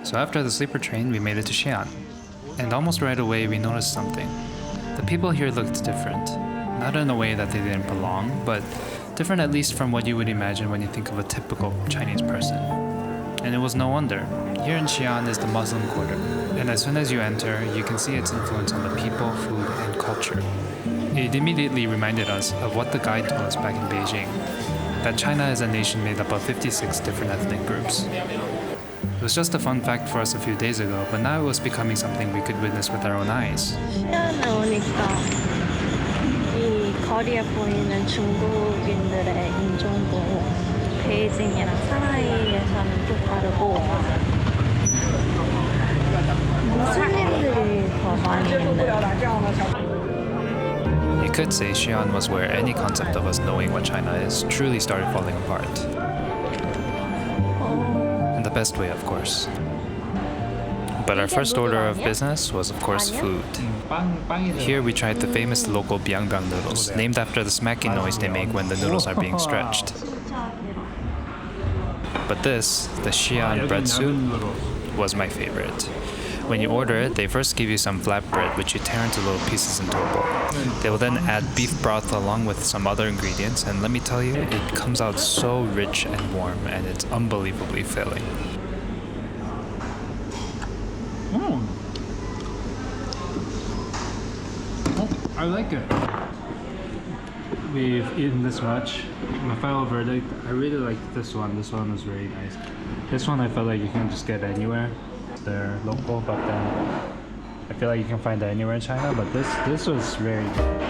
So after the sleeper train, we made it to Xi'an. And almost right away, we noticed something. The people here looked different. Not in a way that they didn't belong, but different at least from what you would imagine when you think of a typical Chinese person. And it was no wonder. Here in Xi'an is the Muslim quarter, and as soon as you enter, you can see its influence on the people, food, and culture. It immediately reminded us of what the guide told us back in Beijing, that China is a nation made up of 56 different ethnic groups. It was just a fun fact for us a few days ago, but now it was becoming something we could witness with our own eyes. 시안에 오니까 이 거리에 보이는 중국인들의 인종도 베이징이랑 상하이에서는 또 다르고 무슬림들이 더 많이 있는. You could say Xi'an was where any concept of us knowing what China is truly started falling apart. In the best way, of course. But our first order of business was, of course, food. Here we tried the famous local biang-biang noodles, named after the smacking noise they make when the noodles are being stretched. But this, the Xi'an bread soup, was my favorite. When you order it, they first give you some flatbread, which you tear into little pieces into a bowl. They will then add beef broth along with some other ingredients, and let me tell you, it comes out so rich and warm, and it's unbelievably filling. I like it. We've eaten this much. My final verdict, I really like this one. This one was really nice. This one I felt like you can just get anywhere. They're local, but then I feel like you can find that anywhere in China, but this was very good.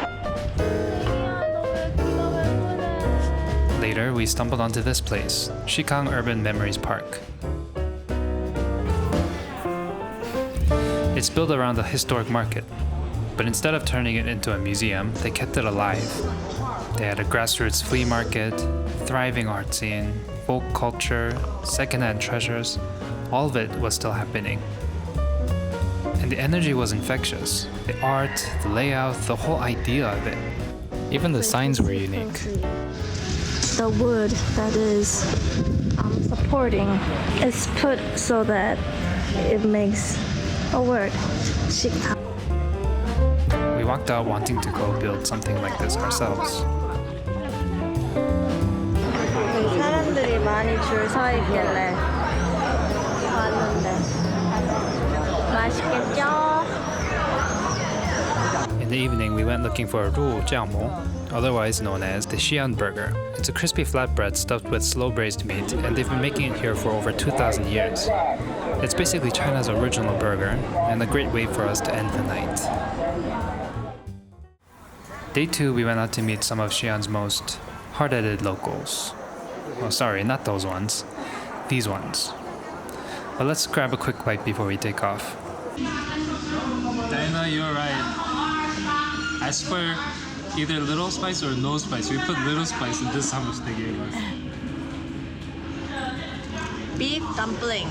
Later, we stumbled onto this place, Xi'an Urban Memories Park. It's built around a historic market, but instead of turning it into a museum, they kept it alive. They had a grassroots flea market, thriving art scene, folk culture, secondhand treasures. All of it was still happening. And the energy was infectious. The art, the layout, the whole idea of it. Even the signs were unique. The wood that is supporting is put so that it makes a word. 식탁. We walked out wanting to go build something like this ourselves. 사람들이 많이 줄 서 있길래 왔는데 맛있겠죠? In the evening, we went looking for ru jiangmo, otherwise known as the Xi'an burger. It's a crispy flatbread stuffed with slow braised meat, and they've been making it here for over 2,000 years. It's basically China's original burger, and a great way for us to end the night. Day 2, we went out to meet some of Xi'an's most hard-headed locals. Oh, sorry, not those ones. These ones. But let's grab a quick bite before we take off. Diana, you're right. Ask for either little spice or no spice. We put little spice and this is how much they gave us. Beef dumpling.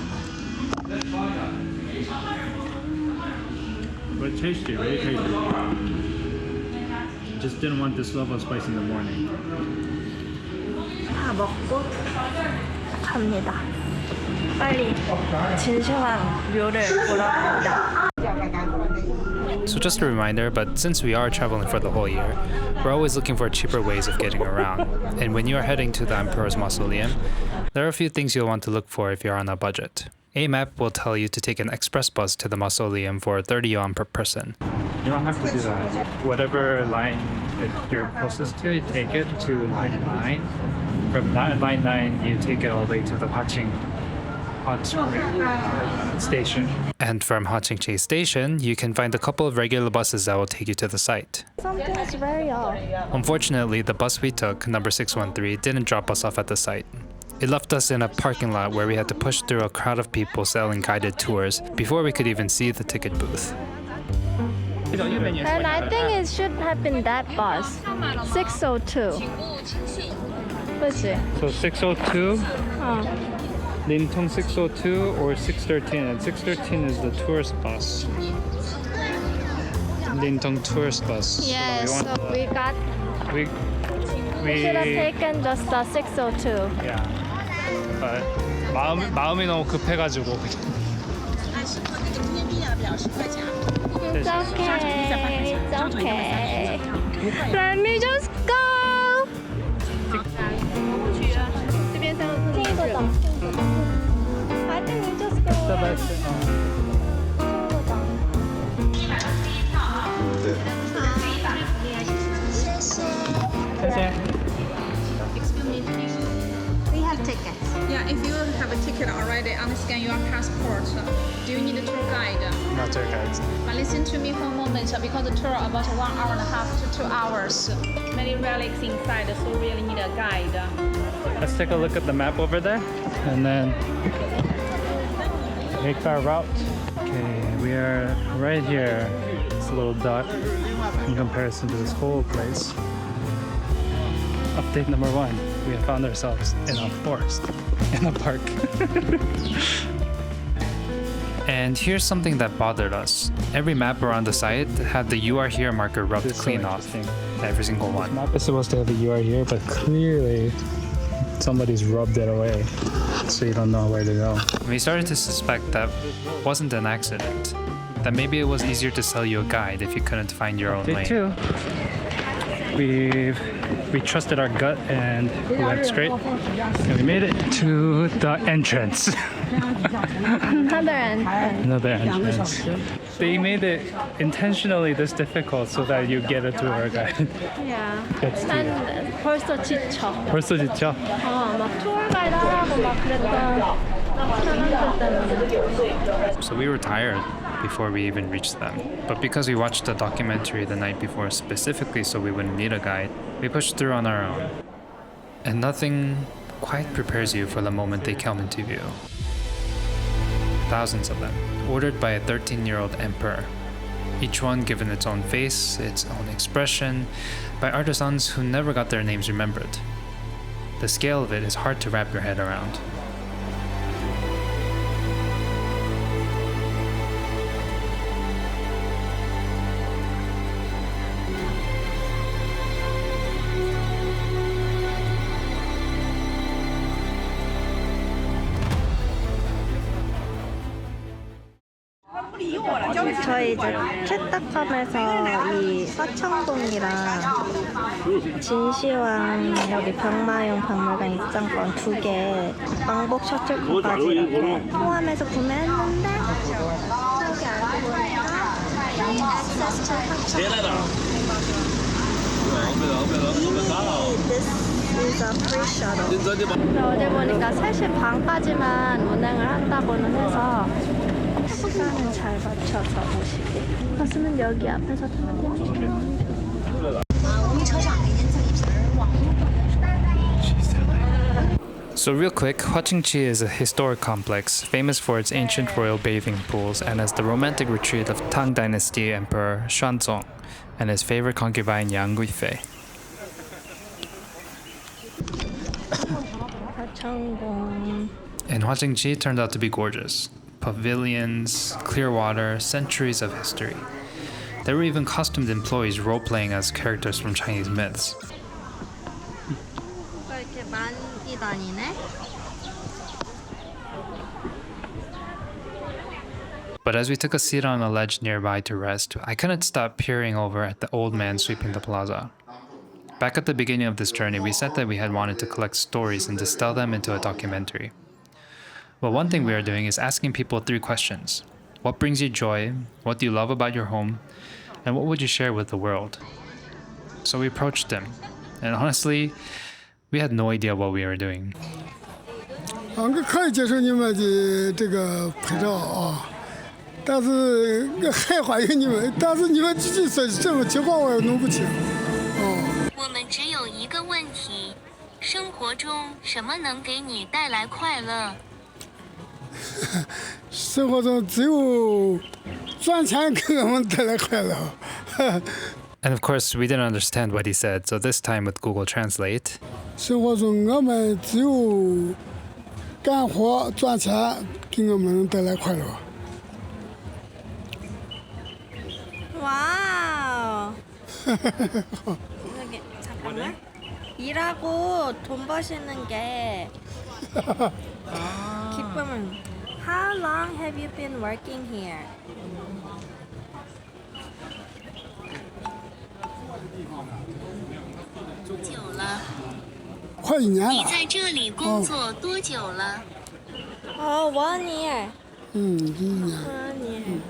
But tasty, really tasty. Just didn't want this level of spice in the morning. 다 먹고 갑니다. 빨리 진시황 묘를 보러 갑니다. So just a reminder, but since we are traveling for the whole year, we're always looking for cheaper ways of getting around. And when you are heading to the Emperor's Mausoleum, there are a few things you'll want to look for if you're on a budget. A map will tell you to take an express bus to the Mausoleum for 30 yuan per person. You don't have to do that. Whatever line you're closest to, you take it to line 9. From line 9, you take it all the way to the Hua Qing station. And from Hua Qing Chi station, you can find a couple of regular buses that will take you to the site. Something's very off. Unfortunately, the bus we took, number 613, didn't drop us off at the site. It left us in a parking lot where we had to push through a crowd of people selling guided tours before we could even see the ticket booth. And I think it should have been that bus. 602. 그치? So 602, 어. Lintong 602 or 613, and 613 is the tourist bus. Lintong tourist bus. Yes, So so we got. we We should have taken just the 602. Yeah. But 마음이 너무 급해가지고 It's okay. It's okay. Let me just go. 这边3个空间是。I think we just go. 谢谢。 We have tickets. Yeah, if you have a ticket already and scan your passport, do you need a tour guide? No tour guides. But listen to me for a moment, because the tour about 1.5 hours to 2 hours. Many relics inside, so really need a guide. Let's take a look at the map over there and then make our route. Okay, we are right here. This little dot in comparison to this whole place. Update number 1. We have found ourselves in a forest, in a park. And here's something that bothered us. Every map around the site had the "You are here" marker rubbed This is so clean off. interesting. Every single one. Map is supposed to have the "You are here," but clearly somebody's rubbed it away, so you don't know where to go. We started to suspect that wasn't an accident. That maybe it was easier to sell you a guide if you couldn't find your own Day lane. 2. We trusted our gut and we went straight and we made it to the entrance. Another entrance. Another entrance. They made it intentionally this difficult so that you get a tour guide. Yeah. That's 난 the, 벌써 지쳐. 벌써 지쳐? 막 투어 가이드 하라고 막 그랬던 사람들 때문에. So we were tired before we even reached them. But because we watched the documentary the night before specifically so we wouldn't need a guide, we pushed through on our own. And nothing quite prepares you for the moment they come into view. Thousands of them, ordered by a 13-year-old emperor. Each one given its own face, its own expression, by artisans who never got their names remembered. The scale of it is hard to wrap your head around. 저희 이제 캣닷컴에서 이 서청동이랑 진시황 여기 병마용 박물관 입장권 2개 왕복 셔틀코까지 이렇게 포함해서 구매했는데 저기 알고 보니까 액세스 투 이미 this is a free shuttle. 근데 어제 보니까 3시 반까지만 운행을 한다고는 해서 시간을 잘 맞춰서 오시길. 버스는 여기 앞에서 타면 되니까. So real quick, Hua Qing Chi is a historic complex, famous for its ancient royal bathing pools and as the romantic retreat of Tang Dynasty Emperor Xuanzong and his favorite concubine Yang Guifei. And Hua Qing Chi turned out to be gorgeous. Pavilions, clear water, centuries of history. There were even costumed employees role-playing as characters from Chinese myths. But as we took a seat on a ledge nearby to rest, I couldn't stop peering over at the old man sweeping the plaza. Back at the beginning of this journey, we said that we had wanted to collect stories and distill them into a documentary. Well, one thing we are doing is asking people 3 questions. What brings you joy? What do you love about your home? And what would you share with the world? So we approached them. And honestly, we had no idea what we were doing. 可以接受你们的这个拍照啊，但是还欢迎你们，但是你们具体是什么情况我也弄不清。我们只有一个问题：生活中什么能给你带来快乐？生活中只有赚钱给我们带来快乐。And of course, we didn't understand what he said, so this time with Google Translate. 生活中我们只有干活赚钱给我们带来快乐。 와우. 여기 잠깐만. 일하고 돈 버시는 게 기쁨을 How long have you been working here? 多久了？快1年了。你在这里工作多久了？ Oh, 1 year. 嗯，1年。 1 year.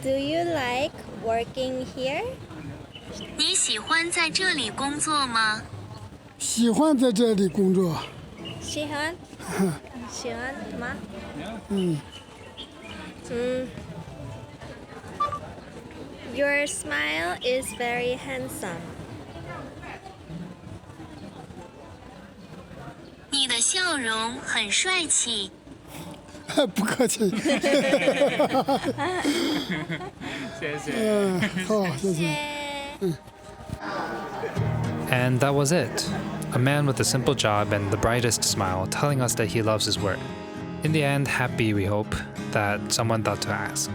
Do you like working here? 你喜欢在这里工作吗？喜欢在这里工作。喜欢？喜欢吗？嗯。Your smile is very handsome. 你的笑容很帅气。不客气。谢谢。好，谢谢。 And that was it. A man with a simple job and the brightest smile telling us that he loves his work. In the end, happy, we hope, that someone thought to ask.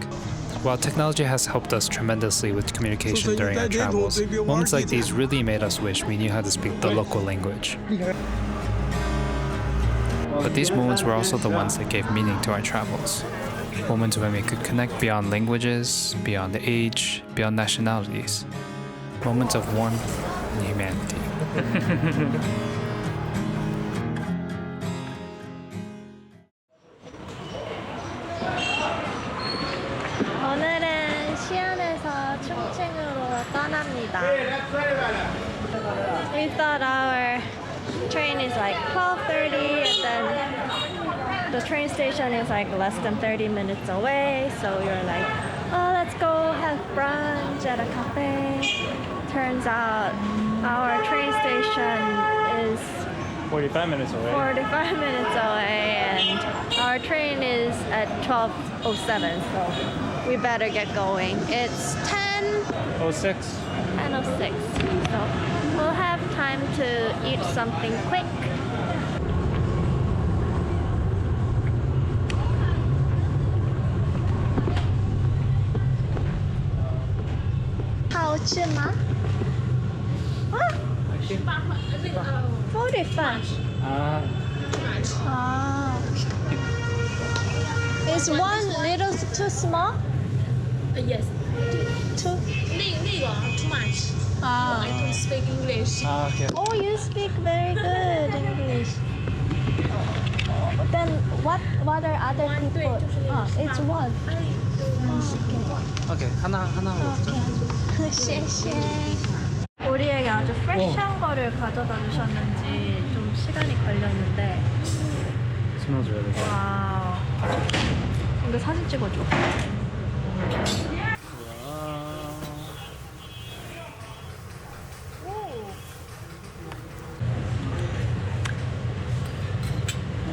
While technology has helped us tremendously with communication during our travels, moments like these really made us wish we knew how to speak the local language. But these moments were also the ones that gave meaning to our travels. Moments when we could connect beyond languages, beyond age, beyond nationalities. Moments of warmth and humanity. 오늘은 시안에서 충칭으로 떠납니다. We thought our train is like 12:30 and then the train station is like less than 30 minutes away, so we were like, oh, let's go have brunch at a cafe. Turns out our train station is 45 minutes away. 45 minutes away and our train is at 12:07, so we better get going. It's 06. 10:06, so we'll have time to eat something quick. How much? 45. Is one little too small? Yes. Too. 那个 too much. I don't speak English. Okay. Oh, you speak very good English. Then what are other people? It's one. Okay. 하나 먹자. 谢谢. 우리에게 아주 프레시한 거를 가져다 주셨는지 좀 시간이 걸렸는데. Smells really good. 와우. 이거 사진 찍어줘.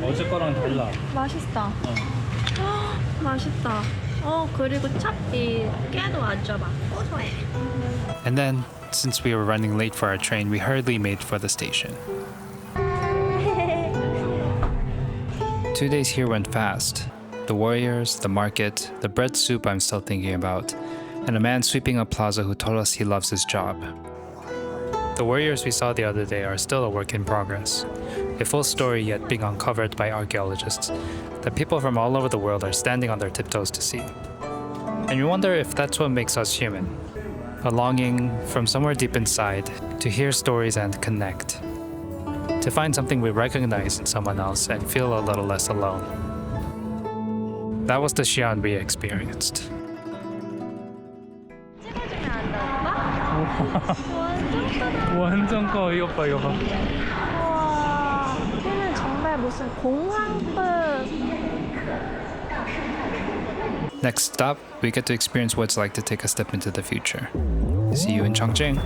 어제 거랑 달라. 맛있다. 맛있다. 그리고 이 깨도 아주 막 고소해. And then, since we were running late for our train, we hurriedly made for the station. 2 days here went fast. The warriors, the market, the bread soup I'm still thinking about, and a man sweeping a plaza who told us he loves his job. The warriors we saw the other day are still a work in progress, a full story yet being uncovered by archaeologists that people from all over the world are standing on their tiptoes to see. And you wonder if that's what makes us human. A longing from somewhere deep inside to hear stories and connect. To find something we recognize in someone else and feel a little less alone. That was the Xi'an we experienced. 찍어주면 안 돼, 오빠? 완전 커. 이거 봐. 우와, 여기는 정말 무슨 공황급. Next stop, we get to experience what it's like to take a step into the future. See you in Chongqing.